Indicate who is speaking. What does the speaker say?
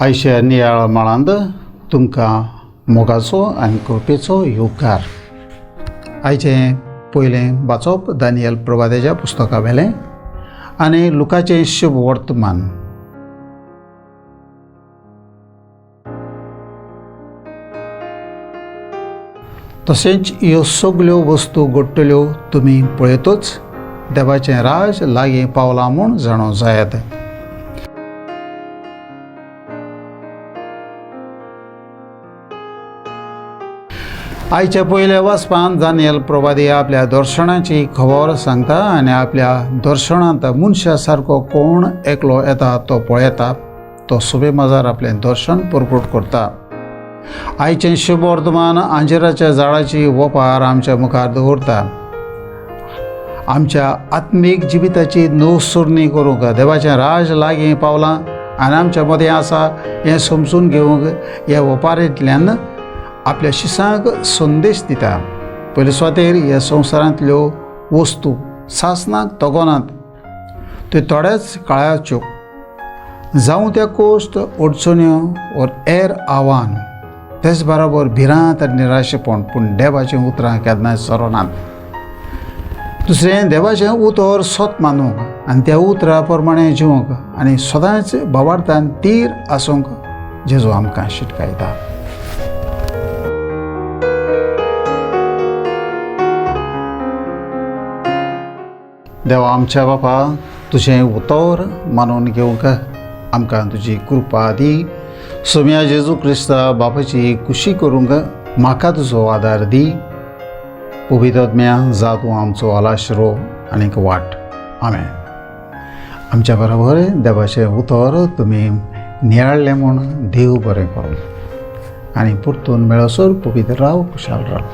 Speaker 1: आयच्या नियाळ माळांत तुमकां मोगाचो आनी कृपेचो युगार. आयचें पयलें वाचप दानियल प्रवाद्याच्या पुस्तका वेलें आनी लुकाचें शुभ वर्तमान. तशेंच ह्यो सगल्यो वस्तू घडटल्यो तुमी पळयतूच देवाचें राज लागीं पावलां म्हूण जाणो जायात. आयच्या पयल्या वाचपांत दानियल प्रवादी आपल्या दर्शनाची खबर सांगता आनी आपल्या दर्शनांत मनशा सारको कोण एकलो येता तो पळयता. तो सुबेमाजार आपलें दर्शन परपूट करता. आयचें शुभ वर्तमान आंजिराच्या झाडाची वपार आमच्या मुखार दवरता. आमच्या आत्मीक जिविताची नवसुरणी करूंक देवाचें राज लागीं पावलां आनी आमच्या मदें आसा हें समजून घेवंक ह्या वपारेंतल्यान आपल्या शिसांक संदेश दिता. पयले सुवातेर ह्या संवसारांतल्यो वस्तू सासणाक तोगोनात. त्यो थोड्याच काळाच्यो जावं त्या कोश्ट अडचण्यो वा हेर आव्हान तेच बरोबर भिरांत आनी निराशेपण पूण देवाचें उतरां केन्नाय सरोनात. दुसरें देवाचें उतर सोत मानूंक आनी त्या उतरा प्रमाणें जिवंक आनी सदांच भावार्थान तीर आसूंक जेजू आमकां शिटकायता. देवा आमच्या बापा तुजें उतर मानून घेवंक आमकां तुजी कृपा दी. सोम्या जेजू क्रिस्ता बापाची खुशी करूंक म्हाका तुजो आदार दी. पवित्रत्म्या जा तूं आमचो आलाशिरो आनीक वाट. आमेन. आमच्या बरोबर देवाचें उतर तुमी नियाळ्ळें म्हूण देव बरें करूं आनी परतून मेळसर पवित्र राव खुशाल राव.